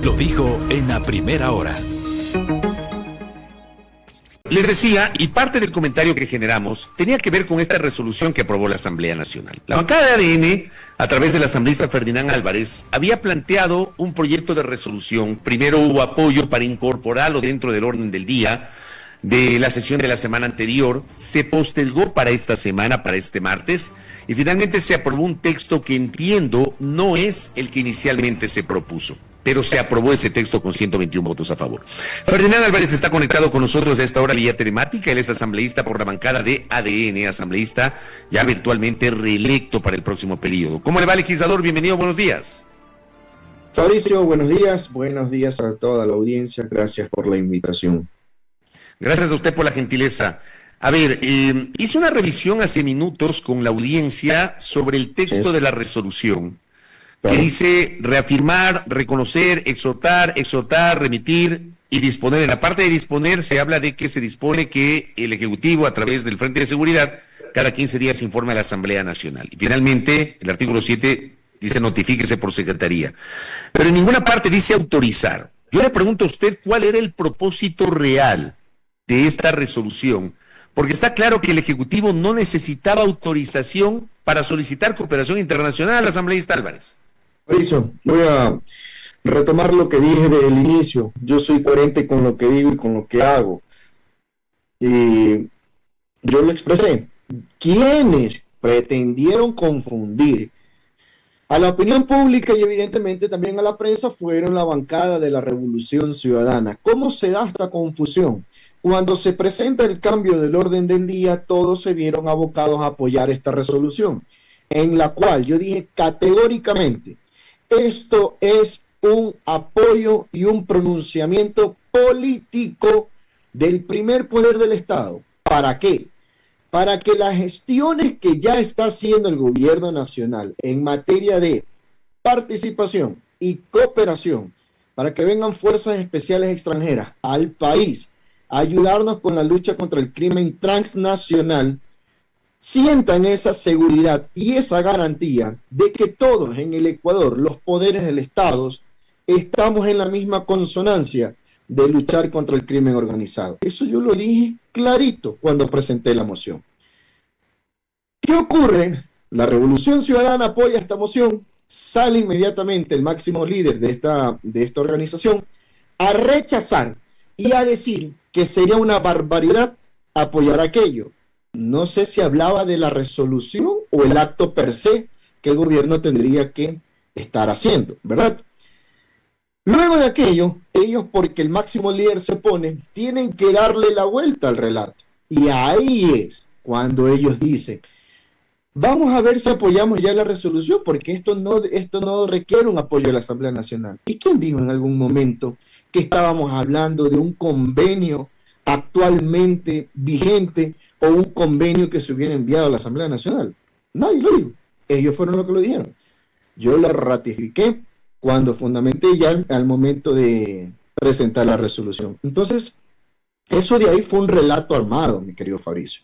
lo dijo en la primera hora. Les decía, y parte del comentario que generamos tenía que ver con esta resolución que aprobó la Asamblea Nacional. La bancada de ADN, a través del asambleísta Ferdinand Álvarez, había planteado un proyecto de resolución. Primero hubo apoyo para incorporarlo dentro del orden del día de la sesión de la semana anterior, se postergó para esta semana, para este martes, y finalmente se aprobó un texto que entiendo no es el que inicialmente se propuso, pero se aprobó ese texto con 121 votos a favor. Ferdinand Álvarez está conectado con nosotros a esta hora vía telemática. Él es asambleísta por la bancada de ADN, asambleísta ya virtualmente reelecto para el próximo periodo. ¿Cómo le va, legislador? Bienvenido, buenos días. Fabricio, buenos días a toda la audiencia, gracias por la invitación. Gracias a usted por la gentileza. A ver, hice una revisión hace minutos con la audiencia sobre el texto de la resolución, que dice reafirmar, reconocer, exhortar, remitir y disponer. En la parte de disponer se habla de que se dispone que el Ejecutivo, a través del Frente de Seguridad, cada 15 días informe a la Asamblea Nacional. Y finalmente, el artículo 7 dice notifíquese por secretaría. Pero en ninguna parte dice autorizar. Yo le pregunto a usted cuál era el propósito real de esta resolución, porque está claro que el Ejecutivo no necesitaba autorización para solicitar cooperación internacional al asambleísta Álvarez. Mauricio, voy a retomar lo que dije desde el inicio. Yo soy coherente con lo que digo y con lo que hago. Yo lo expresé. Quienes pretendieron confundir a la opinión pública y evidentemente también a la prensa fueron la bancada de la Revolución Ciudadana. ¿Cómo se da esta confusión? Cuando se presenta el cambio del orden del día, todos se vieron abocados a apoyar esta resolución, en la cual yo dije categóricamente, esto es un apoyo y un pronunciamiento político del primer poder del Estado. ¿Para qué? Para que las gestiones que ya está haciendo el gobierno nacional en materia de participación y cooperación, para que vengan fuerzas especiales extranjeras al país, ayudarnos con la lucha contra el crimen transnacional, sientan esa seguridad y esa garantía de que todos en el Ecuador, los poderes del Estado, estamos en la misma consonancia de luchar contra el crimen organizado. Eso yo lo dije clarito cuando presenté la moción. ¿Qué ocurre? La Revolución Ciudadana apoya esta moción, sale inmediatamente el máximo líder de esta organización a rechazar y a decir que sería una barbaridad apoyar aquello. No sé si hablaba de la resolución o el acto per se que el gobierno tendría que estar haciendo, ¿verdad? Luego de aquello, ellos, porque el máximo líder se opone, tienen que darle la vuelta al relato. Y ahí es cuando ellos dicen, vamos a ver si apoyamos ya la resolución, porque esto no requiere un apoyo de la Asamblea Nacional. ¿Y quién dijo en algún momento que estábamos hablando de un convenio actualmente vigente o un convenio que se hubiera enviado a la Asamblea Nacional? Nadie lo dijo. Ellos fueron los que lo dijeron. Yo lo ratifiqué cuando fundamenté ya al momento de presentar la resolución. Entonces, eso de ahí fue un relato armado, mi querido Fabricio.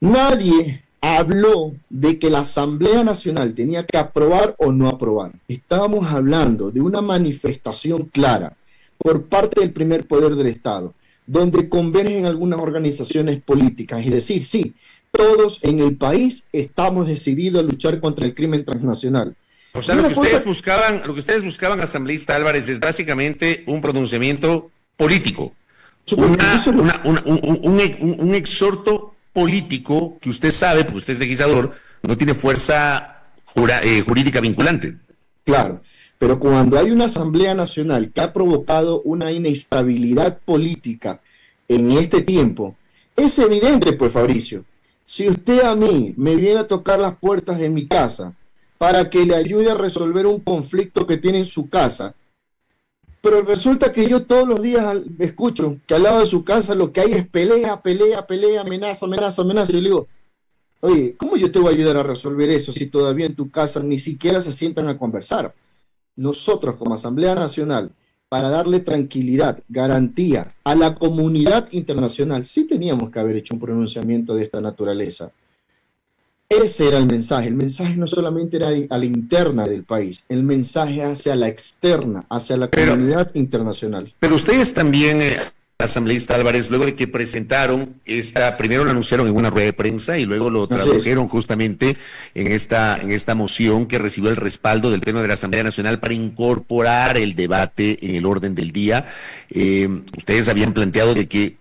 Nadie habló de que la Asamblea Nacional tenía que aprobar o no aprobar. Estábamos hablando de una manifestación clara por parte del primer poder del Estado, donde convergen algunas organizaciones políticas y decir, sí, todos en el país estamos decididos a luchar contra el crimen transnacional. O sea, lo que ustedes buscaban, asambleísta Álvarez, es básicamente un pronunciamiento político, un exhorto político que usted sabe, porque usted es legislador, no tiene fuerza jurídica vinculante. Claro, pero cuando hay una Asamblea Nacional que ha provocado una inestabilidad política en este tiempo, es evidente, pues, Fabricio, si usted a mí me viene a tocar las puertas de mi casa para que le ayude a resolver un conflicto que tiene en su casa, pero resulta que yo todos los días escucho que al lado de su casa lo que hay es pelea, amenaza. Y yo le digo, oye, ¿cómo yo te voy a ayudar a resolver eso si todavía en tu casa ni siquiera se sientan a conversar? Nosotros como Asamblea Nacional, para darle tranquilidad, garantía a la comunidad internacional, sí teníamos que haber hecho un pronunciamiento de esta naturaleza. Ese era el mensaje. El mensaje no solamente era a la interna del país, el mensaje hacia la externa, hacia la comunidad internacional. Pero ustedes también, asambleísta Álvarez, luego de que presentaron primero lo anunciaron en una rueda de prensa y luego lo tradujeron justamente en esta moción que recibió el respaldo del Pleno de la Asamblea Nacional para incorporar el debate en el orden del día. Ustedes habían planteado de que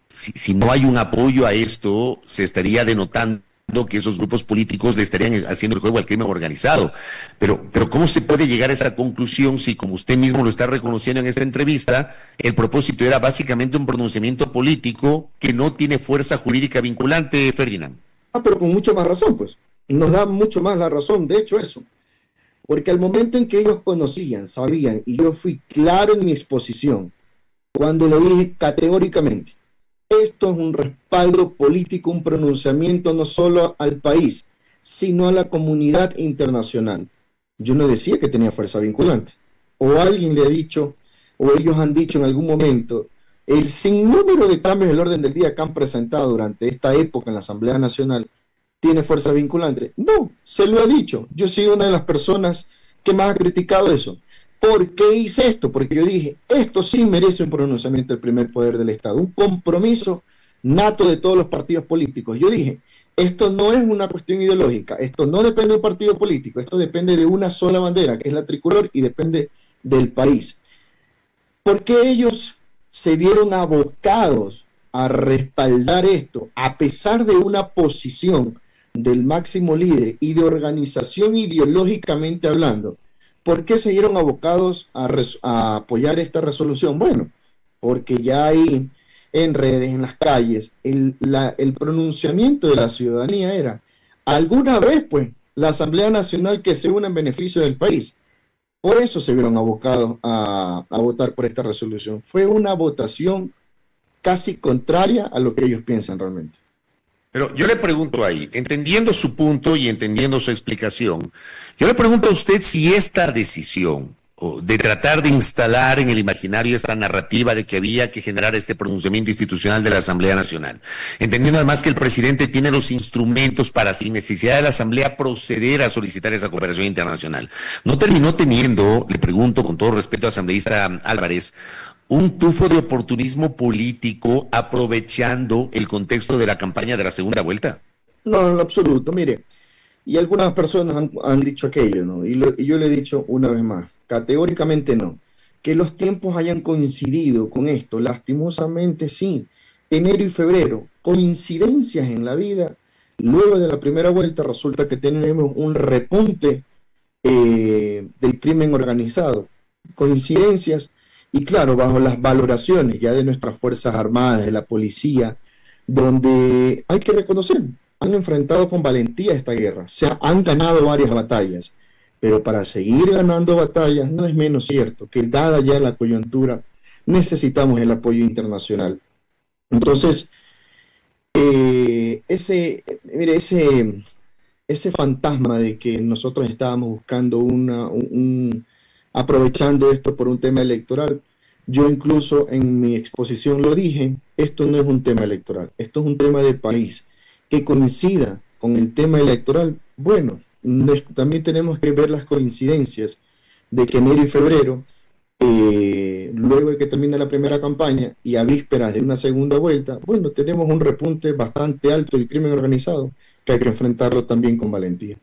si no hay un apoyo a esto, se estaría denotando que esos grupos políticos le estarían haciendo el juego al crimen organizado. Pero ¿cómo se puede llegar a esa conclusión si, como usted mismo lo está reconociendo en esta entrevista, el propósito era básicamente un pronunciamiento político que no tiene fuerza jurídica vinculante, Ferdinand? Pero con mucho más razón, pues. Nos da mucho más la razón, de hecho, eso. Porque al momento en que ellos conocían, sabían, y yo fui claro en mi exposición, cuando lo dije categóricamente, esto es un respaldo político, un pronunciamiento no solo al país, sino a la comunidad internacional. Yo no decía que tenía fuerza vinculante. O alguien le ha dicho, o ellos han dicho en algún momento, el sinnúmero de cambios del orden del día que han presentado durante esta época en la Asamblea Nacional tiene fuerza vinculante. No, se lo ha dicho. Yo he sido una de las personas que más ha criticado eso. ¿Por qué hice esto? Porque yo dije, esto sí merece un pronunciamiento del primer poder del Estado, un compromiso nato de todos los partidos políticos. Yo dije, esto no es una cuestión ideológica, esto no depende de un partido político, esto depende de una sola bandera, que es la tricolor, y depende del país. ¿Por qué ellos se vieron abocados a respaldar esto, a pesar de una posición del máximo líder y de organización ideológicamente hablando? ¿Por qué se vieron abocados a apoyar esta resolución? Bueno, porque ya hay en redes, en las calles, el pronunciamiento de la ciudadanía era, alguna vez pues, la Asamblea Nacional que se una en beneficio del país. Por eso se vieron abocados a votar por esta resolución. Fue una votación casi contraria a lo que ellos piensan realmente. Pero yo le pregunto ahí, entendiendo su punto y entendiendo su explicación, yo le pregunto a usted si esta decisión de tratar de instalar en el imaginario esta narrativa de que había que generar este pronunciamiento institucional de la Asamblea Nacional, entendiendo además que el presidente tiene los instrumentos para, sin necesidad de la Asamblea, proceder a solicitar esa cooperación internacional, ¿no terminó teniendo, le pregunto con todo respeto, asambleísta Álvarez, un tufo de oportunismo político aprovechando el contexto de la campaña de la segunda vuelta? No, en lo absoluto. Mire, y algunas personas han dicho aquello, ¿no? Y yo le he dicho una vez más, categóricamente no. Que los tiempos hayan coincidido con esto, lastimosamente sí. Enero y febrero, coincidencias en la vida. Luego de la primera vuelta resulta que tenemos un repunte del crimen organizado. Coincidencias. Y claro, bajo las valoraciones ya de nuestras Fuerzas Armadas, de la policía, donde hay que reconocer, han enfrentado con valentía esta guerra, han ganado varias batallas, pero para seguir ganando batallas no es menos cierto que dada ya la coyuntura, necesitamos el apoyo internacional. Entonces, ese fantasma de que nosotros estábamos buscando aprovechando esto por un tema electoral, yo incluso en mi exposición lo dije, esto no es un tema electoral, esto es un tema de país, que coincida con el tema electoral. Bueno, también tenemos que ver las coincidencias de que enero y febrero, luego de que termine la primera campaña y a vísperas de una segunda vuelta, bueno, tenemos un repunte bastante alto del crimen organizado, que hay que enfrentarlo también con valentía.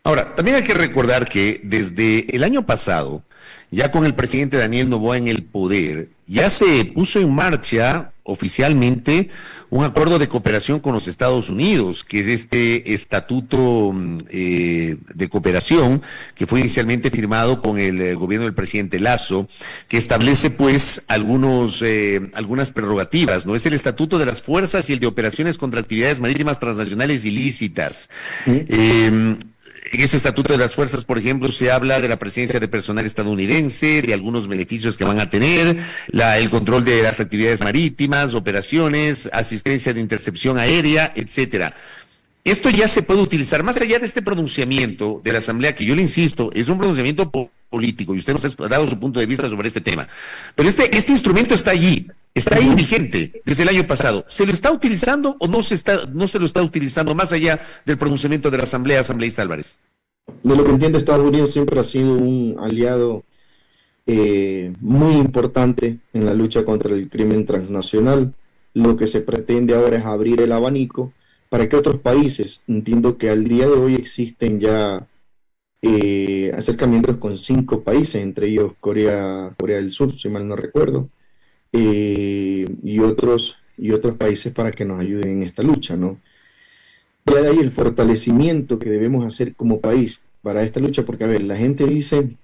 Ahora, también hay que recordar que desde el año pasado, ya con el presidente Daniel Noboa en el poder, ya se puso en marcha oficialmente un acuerdo de cooperación con los Estados Unidos, que es este estatuto de cooperación que fue inicialmente firmado con el gobierno del presidente Lasso, que establece pues algunas prerrogativas, ¿no? Es el estatuto de las fuerzas y el de operaciones contra actividades marítimas transnacionales ilícitas. En ese estatuto de las fuerzas, por ejemplo, se habla de la presencia de personal estadounidense, de algunos beneficios que van a tener, el control de las actividades marítimas, operaciones, asistencia de intercepción aérea, etcétera. Esto ya se puede utilizar, más allá de este pronunciamiento de la Asamblea, que yo le insisto, es un pronunciamiento político, y usted nos ha dado su punto de vista sobre este tema. Pero este instrumento está allí. está ahí vigente desde el año pasado. ¿Se lo está utilizando o no se lo está utilizando más allá del pronunciamiento de la asambleísta Álvarez? De lo que entiendo, Estados Unidos siempre ha sido un aliado muy importante en la lucha contra el crimen transnacional. Lo que se pretende ahora es abrir el abanico para que otros países, entiendo que al día de hoy existen ya acercamientos con 5 países, entre ellos Corea del Sur, si mal no recuerdo, y otros países para que nos ayuden en esta lucha, ¿no? Ya de ahí el fortalecimiento que debemos hacer como país para esta lucha, porque a ver, la gente dice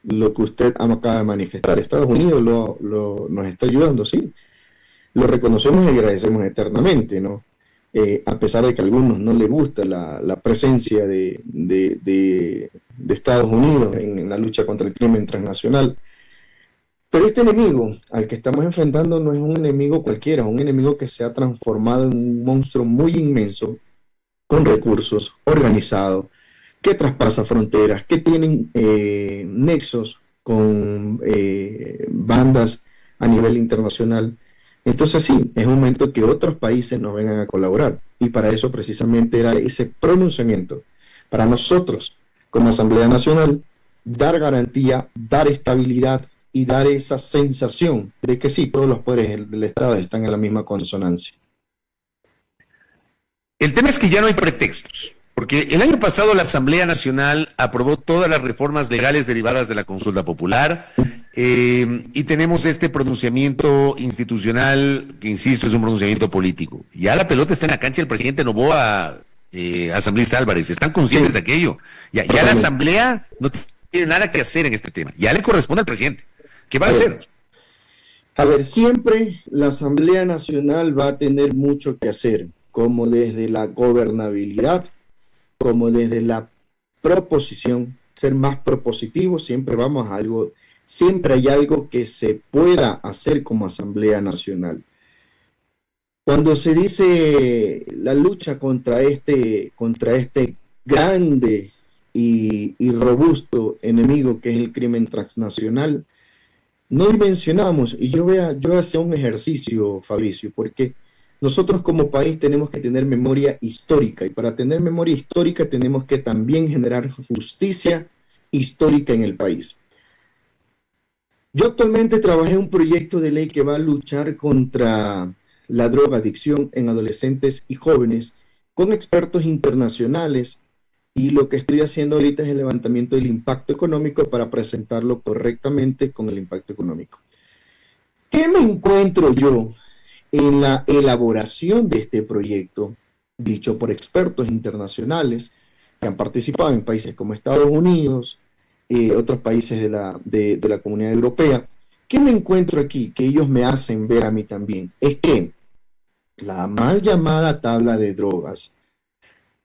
lo que usted acaba de manifestar, Estados Unidos nos está ayudando, sí, lo reconocemos y agradecemos eternamente, ¿no? A pesar de que a algunos no les gusta la presencia de Estados Unidos en la lucha contra el crimen transnacional. Pero este enemigo al que estamos enfrentando no es un enemigo cualquiera, es un enemigo que se ha transformado en un monstruo muy inmenso, con recursos, organizado, que traspasa fronteras, que tienen nexos con bandas a nivel internacional. Entonces sí, es un momento que otros países nos vengan a colaborar, y para eso precisamente era ese pronunciamiento, para nosotros como Asamblea Nacional dar garantía, dar estabilidad y dar esa sensación de que sí, todos los poderes del Estado están en la misma consonancia. El tema es que ya no hay pretextos, porque el año pasado la Asamblea Nacional aprobó todas las reformas legales derivadas de la consulta popular, y tenemos este pronunciamiento institucional que, insisto, es un pronunciamiento político. Ya la pelota está en la cancha, el presidente Noboa, asambleísta Álvarez, están conscientes de aquello. Ya la Asamblea no tiene nada que hacer en este tema, ya le corresponde al presidente. ¿Qué va a hacer? A ver, siempre la Asamblea Nacional va a tener mucho que hacer, como desde la gobernabilidad, como desde la proposición, ser más propositivo, siempre vamos a algo, siempre hay algo que se pueda hacer como Asamblea Nacional. Cuando se dice la lucha contra este grande y robusto enemigo que es el crimen transnacional, no dimensionamos, y yo hacía un ejercicio, Fabricio, porque nosotros como país tenemos que tener memoria histórica, y para tener memoria histórica tenemos que también generar justicia histórica en el país. Yo actualmente trabajé en un proyecto de ley que va a luchar contra la drogadicción en adolescentes y jóvenes con expertos internacionales, y lo que estoy haciendo ahorita es el levantamiento del impacto económico para presentarlo correctamente con el impacto económico. ¿Qué me encuentro yo en la elaboración de este proyecto, dicho por expertos internacionales que han participado en países como Estados Unidos, otros países de la Comunidad Europea? ¿Qué me encuentro aquí? Que ellos me hacen ver a mí también. Es que la mal llamada tabla de drogas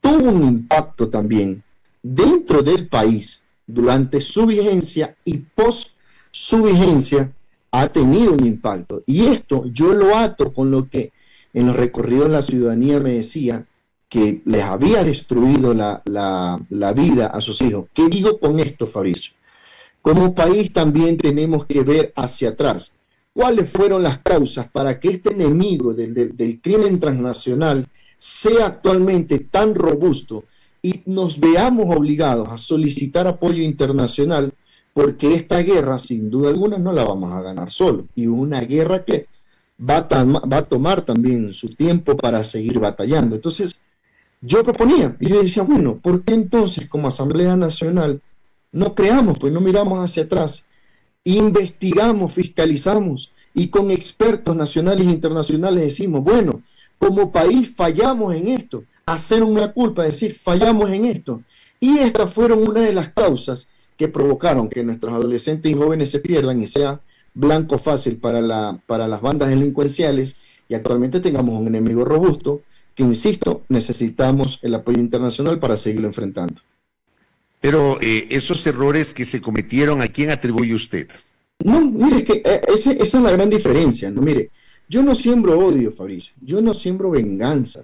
tuvo un impacto también dentro del país durante su vigencia, y post su vigencia ha tenido un impacto. Y esto yo lo ato con lo que en los recorridos la ciudadanía me decía que les había destruido la vida a sus hijos. ¿Qué digo con esto, Fabricio? Como país también tenemos que ver hacia atrás cuáles fueron las causas para que este enemigo del crimen transnacional sea actualmente tan robusto y nos veamos obligados a solicitar apoyo internacional, porque esta guerra sin duda alguna no la vamos a ganar solo, y una guerra que va a tomar también su tiempo para seguir batallando. Entonces yo proponía, y yo decía, bueno, ¿por qué entonces como Asamblea Nacional no creamos, pues no miramos hacia atrás, investigamos, fiscalizamos, y con expertos nacionales e internacionales decimos, bueno, como país fallamos en esto, hacer una culpa, decir fallamos en esto, y estas fueron una de las causas que provocaron que nuestros adolescentes y jóvenes se pierdan y sea blanco fácil para las bandas delincuenciales, y actualmente tengamos un enemigo robusto que, insisto, necesitamos el apoyo internacional para seguirlo enfrentando. Pero esos errores que se cometieron, ¿a quién atribuye usted? No, mire, que esa es la gran diferencia, ¿no? Mire, yo no siembro odio, Fabricio, yo no siembro venganza.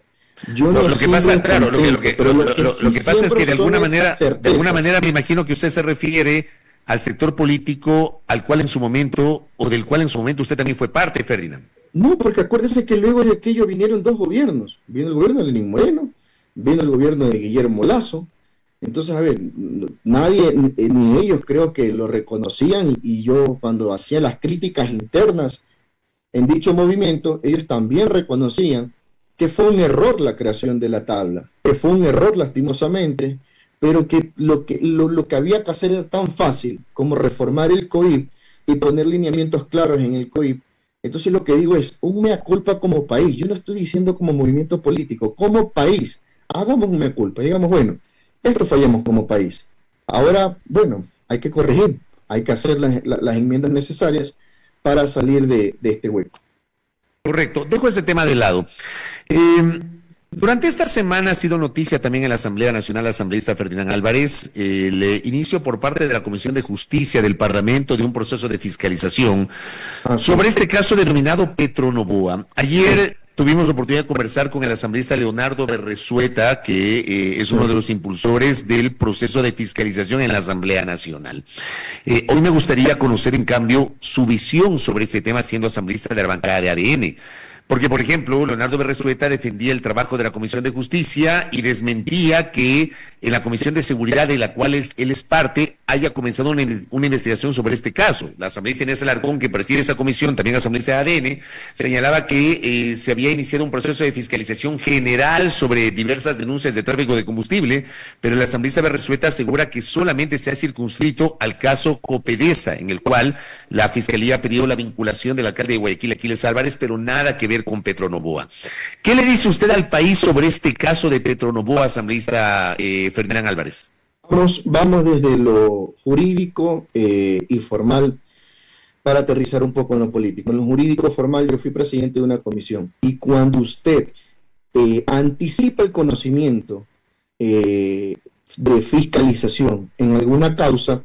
Lo que pasa, claro, lo que pasa es que de alguna manera me imagino que usted se refiere al sector político al cual en su momento, o del cual en su momento usted también fue parte, Ferdinand. No, porque acuérdese que luego de aquello vinieron dos gobiernos. Vino el gobierno de Lenín Moreno, vino el gobierno de Guillermo Lasso. Entonces, a ver, nadie, ni ellos creo que lo reconocían, y yo cuando hacía las críticas internas en dicho movimiento, ellos también reconocían que fue un error la creación de la tabla, que fue un error lastimosamente, pero que lo que había que hacer era tan fácil como reformar el COIP y poner lineamientos claros en el COIP. Entonces lo que digo es, un mea culpa como país. Yo no estoy diciendo como movimiento político, como país. Hagamos un mea culpa, digamos, bueno, esto fallamos como país. Ahora, bueno, hay que corregir, hay que hacer las enmiendas necesarias para salir de este hueco. Correcto, dejo ese tema de lado. Durante esta semana ha sido noticia también en la Asamblea Nacional, asambleísta Ferdinand Álvarez, el inicio por parte de la Comisión de Justicia del Parlamento de un proceso de fiscalización sobre este caso denominado Petronovoa. Ayer tuvimos la oportunidad de conversar con el asambleísta Leonardo Berresueta, que es uno de los impulsores del proceso de fiscalización en la Asamblea Nacional. Hoy me gustaría conocer, en cambio, su visión sobre este tema, siendo asambleísta de la bancada de ADN. Porque, por ejemplo, Leonardo Berresueta defendía el trabajo de la Comisión de Justicia y desmentía que en la Comisión de Seguridad, de la cual él es parte, haya comenzado una investigación sobre este caso. La asambleísta Inés Alarcón, que preside esa comisión, también asambleísta de ADN, señalaba que se había iniciado un proceso de fiscalización general sobre diversas denuncias de tráfico de combustible, pero el asambleísta Berresueta asegura que solamente se ha circunscrito al caso Copedesa, en el cual la Fiscalía ha pedido la vinculación del alcalde de Guayaquil, Aquiles Álvarez, pero nada que ver con Petronovoa. ¿Qué le dice usted al país sobre este caso de Petronovoa, asambleísta Ferdinand Álvarez? Vamos desde lo jurídico y formal para aterrizar un poco en lo político. En lo jurídico formal, yo fui presidente de una comisión, y cuando usted anticipa el conocimiento de fiscalización en alguna causa,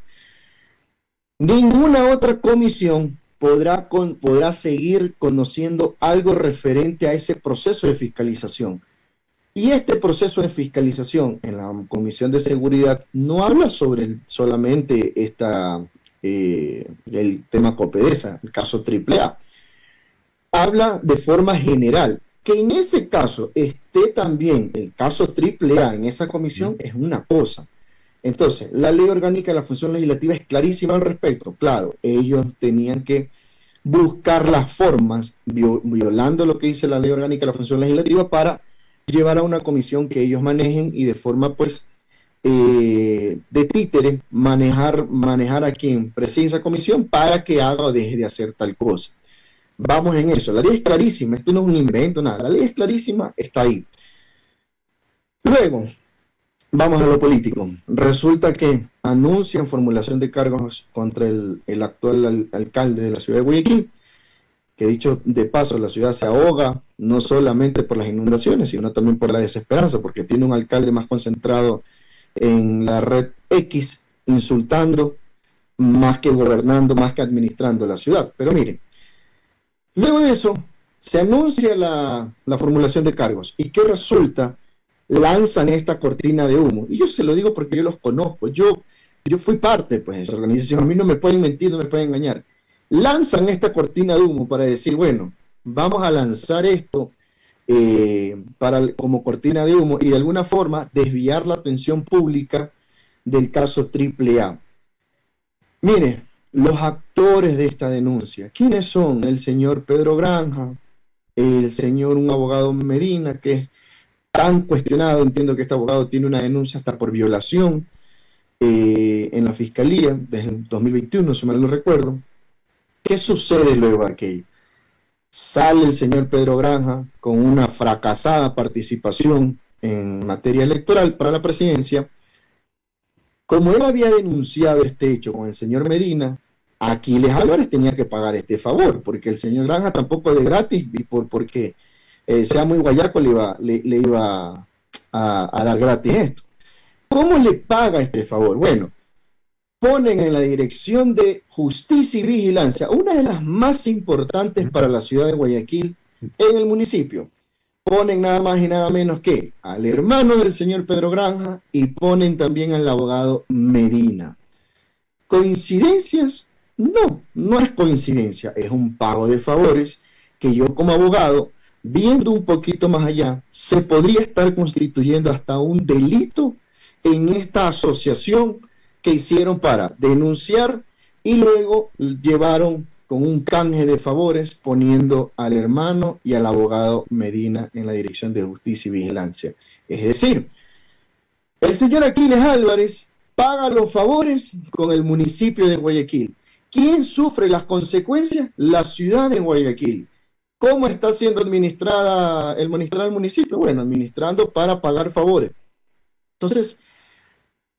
ninguna otra comisión podrá seguir conociendo algo referente a ese proceso de fiscalización. Y este proceso de fiscalización en la Comisión de Seguridad no habla sobre solamente el tema Copedesa, el caso AAA. Habla de forma general. Que en ese caso esté también el caso AAA en esa comisión es una cosa. Entonces, la ley orgánica de la función legislativa es clarísima al respecto. Claro, ellos tenían que buscar las formas, violando lo que dice la ley orgánica de la función legislativa, para llevar a una comisión que ellos manejen y de forma, pues, de títere, manejar a quien preside esa comisión para que haga o deje de hacer tal cosa. Vamos en eso. La ley es clarísima, esto no es un invento, nada. La ley es clarísima, está ahí. Luego, vamos a lo político. Resulta que anuncian formulación de cargos contra el actual alcalde de la ciudad de Guayaquil, que dicho de paso, la ciudad se ahoga no solamente por las inundaciones, sino también por la desesperanza, porque tiene un alcalde más concentrado en la red X, insultando, más que gobernando, más que administrando la ciudad. Pero miren, luego de eso, se anuncia la formulación de cargos. ¿Y qué resulta? Lanzan esta cortina de humo. Y yo se lo digo porque yo los conozco. Yo fui parte, pues, de esa organización. A mí no me pueden mentir, no me pueden engañar. Lanzan esta cortina de humo para decir, bueno, vamos a lanzar esto como cortina de humo y de alguna forma desviar la atención pública del caso AAA. Mire, los actores de esta denuncia, ¿quiénes son? El señor Pedro Granja, un abogado Medina, que es tan cuestionado. Entiendo que este abogado tiene una denuncia hasta por violación en la fiscalía desde el 2021, si mal no recuerdo. ¿Qué sucede luego de aquello? Sale el señor Pedro Granja con una fracasada participación en materia electoral para la presidencia. Como él había denunciado este hecho con el señor Medina, Aquiles Álvarez tenía que pagar este favor, porque el señor Granja tampoco de gratis, y porque sea muy guayaco le iba a dar gratis esto. ¿Cómo le paga este favor? Bueno, ponen en la Dirección de Justicia y Vigilancia, una de las más importantes para la ciudad de Guayaquil, en el municipio. Ponen nada más y nada menos que al hermano del señor Pedro Granja y ponen también al abogado Medina. ¿Coincidencias? No, no es coincidencia, es un pago de favores que yo como abogado, viendo un poquito más allá, se podría estar constituyendo hasta un delito en esta asociación que hicieron para denunciar y luego llevaron con un canje de favores poniendo al hermano y al abogado Medina en la Dirección de Justicia y Vigilancia. Es decir, el señor Aquiles Álvarez paga los favores con el municipio de Guayaquil. ¿Quién sufre las consecuencias? La ciudad de Guayaquil. ¿Cómo está siendo administrada el municipio? Bueno, administrando para pagar favores. Entonces,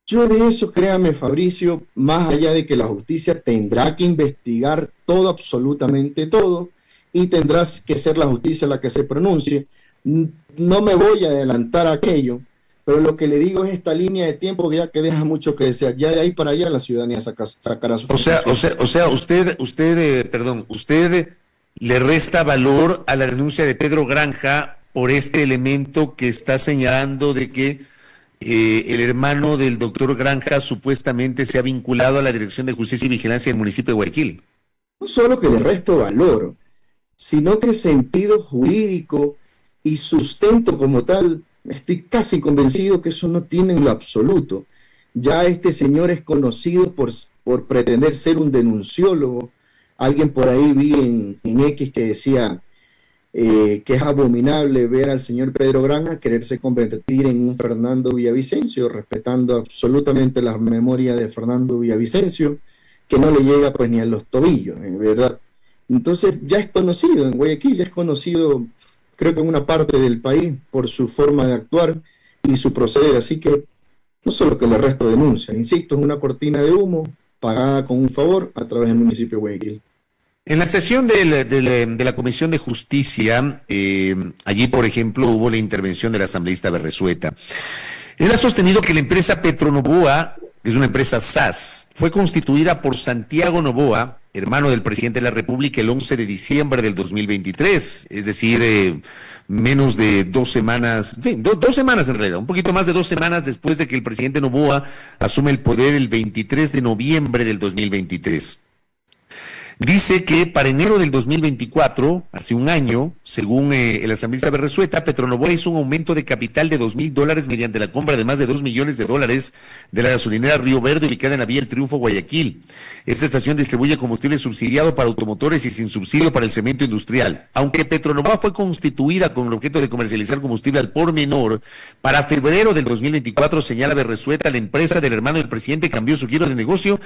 yo de eso, créame, Fabricio, más allá de que la justicia tendrá que investigar todo, absolutamente todo, y tendrá que ser la justicia la que se pronuncie, no me voy a adelantar a aquello, pero lo que le digo es esta línea de tiempo que ya que deja mucho que desear. Ya de ahí para allá la ciudadanía sacará su usted le resta valor a la denuncia de Pedro Granja por este elemento que está señalando de que el hermano del doctor Granja supuestamente se ha vinculado a la Dirección de Justicia y Vigilancia del municipio de Guayaquil. No solo que le resto valor, sino que sentido jurídico y sustento como tal, estoy casi convencido que eso no tiene en lo absoluto. Ya este señor es conocido por pretender ser un denunciólogo. Alguien por ahí vi en X que decía que es abominable ver al señor Pedro Granja quererse convertir en un Fernando Villavicencio, respetando absolutamente la memoria de Fernando Villavicencio, que no le llega pues ni a los tobillos, en verdad. Entonces ya es conocido en Guayaquil, ya es conocido, creo que en una parte del país, por su forma de actuar y su proceder. Así que no solo que le resto denuncia, insisto, es una cortina de humo pagada con un favor a través del municipio de Guayaquil. En la sesión de la Comisión de Justicia, allí, por ejemplo, hubo la intervención del asambleísta Berresueta. Él ha sostenido que la empresa Petronovoa, que es una empresa SAS, fue constituida por Santiago Noboa, hermano del presidente de la República, el 11 de diciembre del 2023, es decir, menos de 2 semanas, sí, 2 semanas en realidad, un poquito más de 2 semanas después de que el presidente Noboa asume el poder el 23 de noviembre del 2023. Dice que para enero del 2024, hace un año, según el asambleísta Berresueta, Petronovoa hizo un aumento de capital de $2,000 mediante la compra de más de $2 millones de la gasolinera Río Verde, ubicada en la vía El Triunfo, Guayaquil. Esta estación distribuye combustible subsidiado para automotores y sin subsidio para el cemento industrial. Aunque Petronovoa fue constituida con el objeto de comercializar combustible al por menor, para febrero del 2024, señala Berresueta, la empresa del hermano del presidente cambió su giro de negocio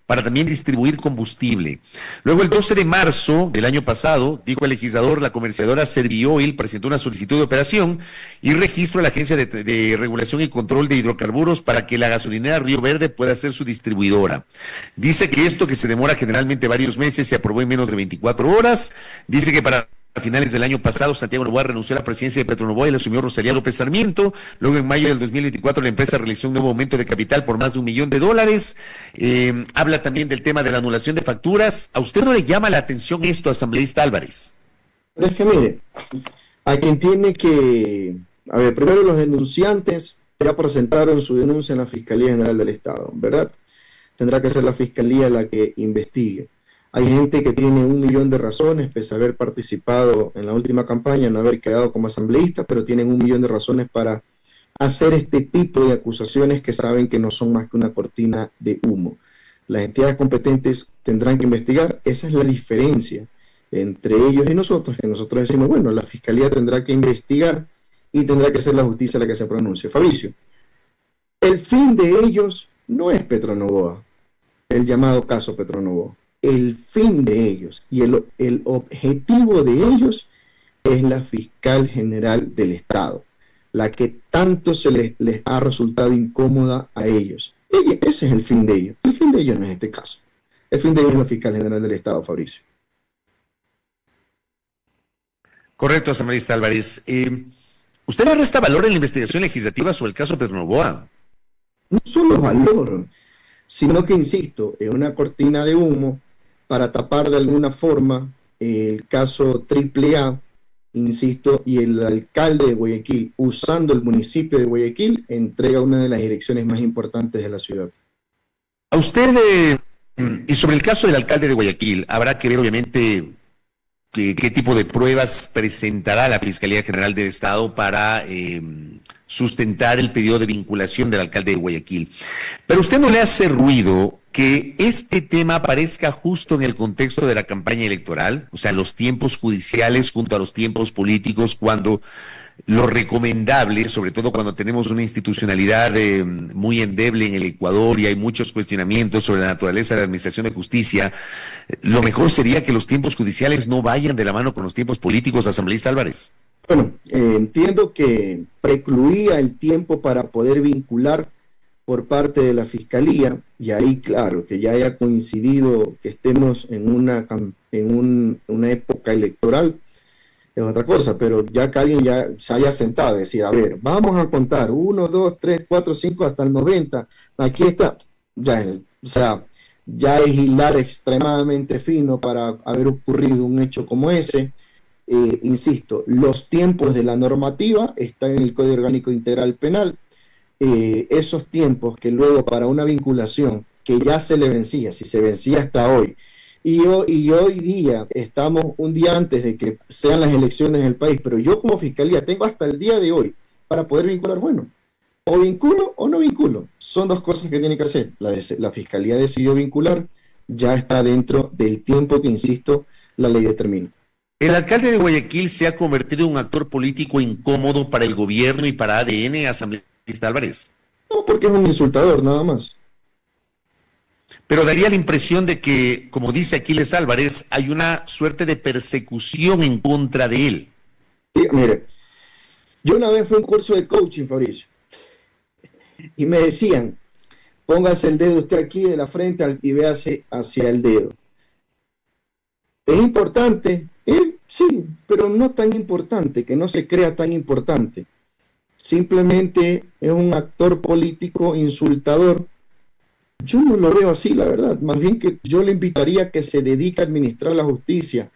para también distribuir combustible. Luego, el 12 de marzo del año pasado, dijo el legislador, la comerciadora Servioil presentó una solicitud de operación y registro a la Agencia de Regulación y Control de Hidrocarburos para que la gasolinera Río Verde pueda ser su distribuidora. Dice que esto, que se demora generalmente varios meses, se aprobó en menos de 24 horas. Dice que para a finales del año pasado, Santiago Noboa renunció a la presidencia de Petronovoa y la asumió Rosalía López Sarmiento. Luego, en mayo del 2024, la empresa realizó un nuevo aumento de capital por más de $1 millón. Habla también del tema de la anulación de facturas. ¿A usted no le llama la atención esto, asambleísta Álvarez? Pero es que mire, a quien tiene que... A ver, primero los denunciantes ya presentaron su denuncia en la Fiscalía General del Estado, ¿verdad? Tendrá que ser la Fiscalía la que investigue. Hay gente que tiene 1 millón de razones, pese a haber participado en la última campaña, no haber quedado como asambleísta, pero tienen 1 millón de razones para hacer este tipo de acusaciones que saben que no son más que una cortina de humo. Las entidades competentes tendrán que investigar. Esa es la diferencia entre ellos y nosotros, que nosotros decimos, bueno, la Fiscalía tendrá que investigar y tendrá que ser la justicia la que se pronuncie. Fabricio, el fin de ellos no es Petronovoa, el llamado caso Petronovoa. El fin de ellos y el objetivo de ellos es la fiscal general del Estado, la que tanto les ha resultado incómoda a ellos. Ese es el fin de ellos. El fin de ellos no es este caso. El fin de ellos es la fiscal general del Estado, Fabricio. Correcto, asambleísta Álvarez. ¿Usted le resta valor en la investigación legislativa sobre el caso Petronovoa? No solo valor, sino que, insisto, es una cortina de humo para tapar de alguna forma el caso AAA, insisto, y el alcalde de Guayaquil, usando el municipio de Guayaquil, entrega una de las direcciones más importantes de la ciudad. ¿A usted Y sobre el caso del alcalde de Guayaquil, habrá que ver obviamente qué tipo de pruebas presentará la Fiscalía General del Estado para sustentar el pedido de vinculación del alcalde de Guayaquil. Pero ¿usted no le hace ruido que este tema aparezca justo en el contexto de la campaña electoral? O sea, los tiempos judiciales junto a los tiempos políticos, cuando lo recomendable, sobre todo cuando tenemos una institucionalidad muy endeble en el Ecuador y hay muchos cuestionamientos sobre la naturaleza de la administración de justicia, lo mejor sería que los tiempos judiciales no vayan de la mano con los tiempos políticos, asambleísta Álvarez. Bueno, entiendo que precluía el tiempo para poder vincular por parte de la Fiscalía, y ahí claro, que ya haya coincidido que estemos en una época electoral, es otra cosa, pero ya que alguien ya se haya sentado y decir, a ver, vamos a contar 1, 2, 3, 4, 5 hasta el 90, aquí está, ya, o sea, ya es hilar extremadamente fino para haber ocurrido un hecho como ese. Insisto, los tiempos de la normativa están en el Código Orgánico Integral Penal, esos tiempos que luego para una vinculación que ya se le vencía, si se vencía hasta hoy, y hoy día estamos un día antes de que sean las elecciones en el país, pero yo como Fiscalía tengo hasta el día de hoy para poder vincular. Bueno, o vinculo o no vinculo, son dos cosas que tiene que hacer. La Fiscalía decidió vincular, ya está dentro del tiempo que, insisto, la ley determina. El alcalde de Guayaquil se ha convertido en un actor político incómodo para el gobierno y para ADN, asambleísta Álvarez. No, porque es un insultador, nada más. Pero daría la impresión de que, como dice Aquiles Álvarez, hay una suerte de persecución en contra de él. Sí, mire, yo una vez fui a un curso de coaching, Fabricio, y me decían, póngase el dedo usted aquí de la frente y véase hacia el dedo. ¿Es importante? Sí, pero no tan importante, que no se crea tan importante. Simplemente es un actor político insultador. Yo no lo veo así, la verdad. Más bien que yo le invitaría a que se dedique a administrar la justicia,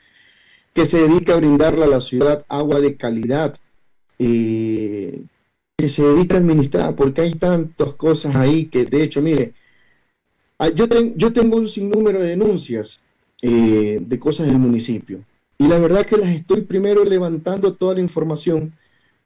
que se dedique a brindarle a la ciudad agua de calidad, que se dedique a administrar, porque hay tantas cosas ahí que, de hecho, mire, yo tengo un sinnúmero de denuncias de cosas del municipio, y la verdad que las estoy primero levantando toda la información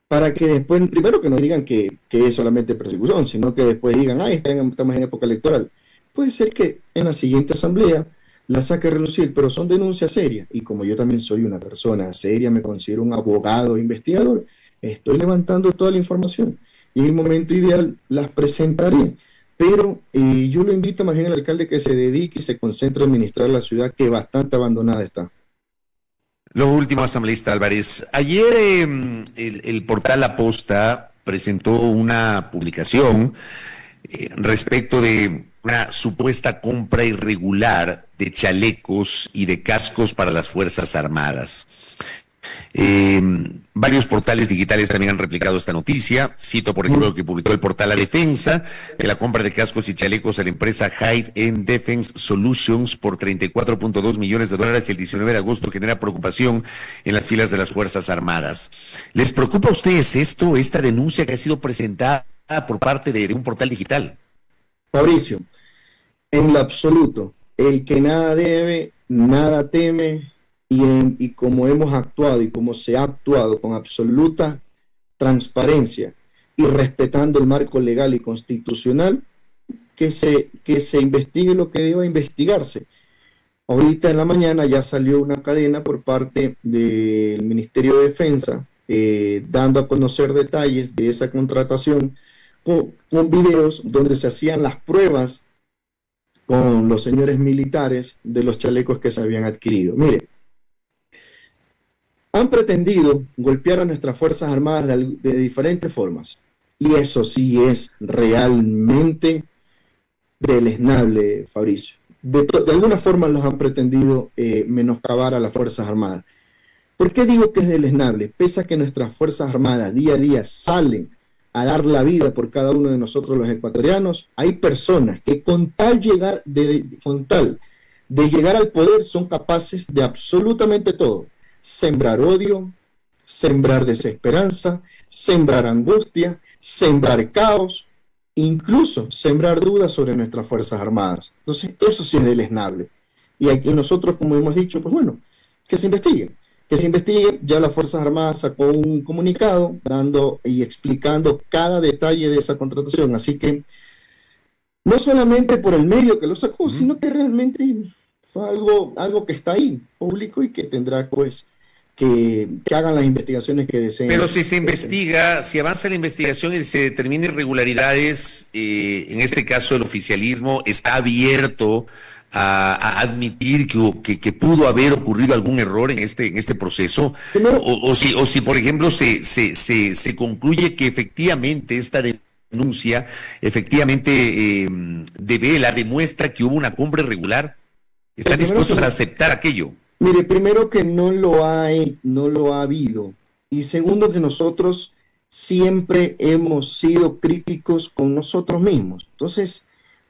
para que después, primero que no digan que es solamente persecución, sino que después digan, estamos en época electoral. Puede ser que en la siguiente asamblea la saque a relucir, pero son denuncias serias, y como yo también soy una persona seria, me considero un abogado investigador, estoy levantando toda la información, y en el momento ideal las presentaré, pero yo lo invito más bien al alcalde que se dedique y se concentre a administrar la ciudad, que bastante abandonada está. Lo último, asambleísta Álvarez. Ayer el portal La Posta presentó una publicación respecto de una supuesta compra irregular de chalecos y de cascos para las Fuerzas Armadas. Varios portales digitales también han replicado esta noticia. Cito, por ejemplo, lo que publicó el portal La Defensa, que la compra de cascos y chalecos a la empresa Hide End Defense Solutions por $34.2 millones el 19 de agosto genera preocupación en las filas de las Fuerzas Armadas. ¿Les preocupa a ustedes esta denuncia que ha sido presentada por parte de un portal digital? Fabricio, en lo absoluto, el que nada debe, nada teme. Y como hemos actuado y como se ha actuado con absoluta transparencia y respetando el marco legal y constitucional, que se investigue lo que deba investigarse. Ahorita en la mañana ya salió una cadena por parte del Ministerio de Defensa dando a conocer detalles de esa contratación con videos donde se hacían las pruebas con los señores militares de los chalecos que se habían adquirido. Mire, han pretendido golpear a nuestras Fuerzas Armadas de diferentes formas. Y eso sí es realmente deleznable, Fabricio. De alguna forma los han pretendido menoscabar a las Fuerzas Armadas. ¿Por qué digo que es deleznable? Pese a que nuestras Fuerzas Armadas día a día salen a dar la vida por cada uno de nosotros los ecuatorianos, hay personas que con tal de llegar al poder son capaces de absolutamente todo. Sembrar odio, sembrar desesperanza, sembrar angustia, sembrar caos, incluso sembrar dudas sobre nuestras Fuerzas Armadas. Entonces, eso sí es deleznable. Y aquí nosotros, como hemos dicho, pues bueno, que se investigue. Que se investigue. Ya las Fuerzas Armadas sacó un comunicado dando y explicando cada detalle de esa contratación. Así que no solamente por el medio que lo sacó, sino que realmente fue algo que está ahí, público, y que tendrá pues que hagan las investigaciones que deseen. Pero si se investiga, si avanza la investigación y se determina irregularidades, en este caso el oficialismo está abierto a admitir que pudo haber ocurrido algún error en este proceso, o si por ejemplo se concluye que efectivamente esta denuncia efectivamente devela, demuestra que hubo una cumbre irregular, ¿están dispuestos a aceptar aquello? Mire, primero que no lo ha habido, y segundo que nosotros siempre hemos sido críticos con nosotros mismos. Entonces,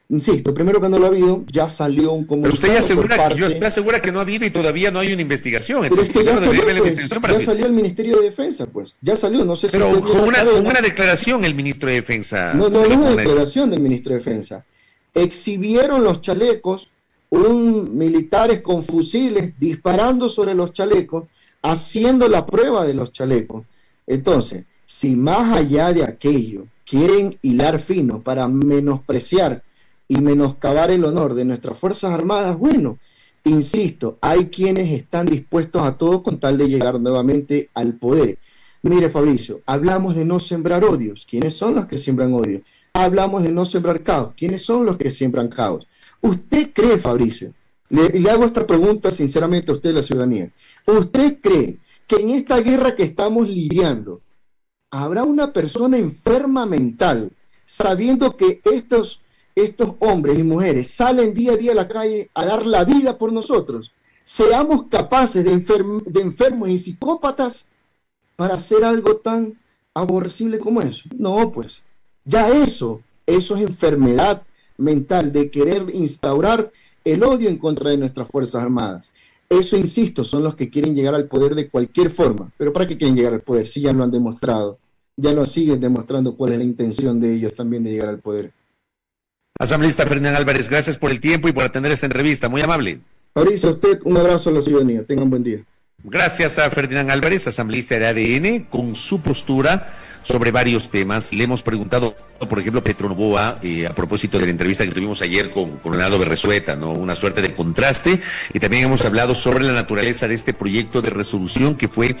insisto, primero que no lo ha habido, ya salió un comunicado. Pero usted asegura que no ha habido y todavía no hay una investigación. Pero es que ya salió el Ministerio de Defensa, pues, ya salió, no sé si... Pero con una declaración el Ministro de Defensa... No es una declaración del Ministro de Defensa. Exhibieron los chalecos, militares con fusiles disparando sobre los chalecos, haciendo la prueba de los chalecos. Entonces, si más allá de aquello quieren hilar fino para menospreciar y menoscabar el honor de nuestras Fuerzas Armadas, bueno, insisto, hay quienes están dispuestos a todo con tal de llegar nuevamente al poder. Mire, Fabricio, hablamos de no sembrar odios. ¿Quiénes son los que siembran odio? Hablamos de no sembrar caos. ¿Quiénes son los que siembran caos? ¿Usted cree, Fabricio, le hago esta pregunta sinceramente a usted, la ciudadanía, ¿usted cree que en esta guerra que estamos lidiando habrá una persona enferma mental sabiendo que estos hombres y mujeres salen día a día a la calle a dar la vida por nosotros? Seamos capaces de enfermos y psicópatas para hacer algo tan aborrecible como eso. No, pues, ya eso es enfermedad mental de querer instaurar el odio en contra de nuestras Fuerzas Armadas. Eso, insisto, son los que quieren llegar al poder de cualquier forma. ¿Pero para qué quieren llegar al poder? Si ya lo han demostrado, ya lo siguen demostrando cuál es la intención de ellos también de llegar al poder. Asambleísta Ferdinand Álvarez, gracias por el tiempo y por atender esta entrevista, muy amable. Mauricio, a usted un abrazo a la ciudadanía, tengan buen día. Gracias a Ferdinand Álvarez, asambleísta de ADN, con su postura sobre varios temas. Le hemos preguntado, por ejemplo, a Petro Noboa, a propósito de la entrevista que tuvimos ayer con Leonardo Berresueta, ¿no? Una suerte de contraste, y también hemos hablado sobre la naturaleza de este proyecto de resolución que fue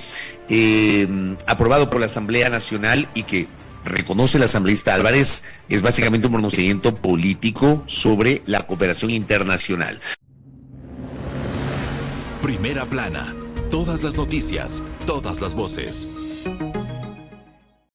aprobado por la Asamblea Nacional y que reconoce el asambleísta Álvarez, es básicamente un pronunciamiento político sobre la cooperación internacional. Primera plana. Todas las noticias, todas las voces.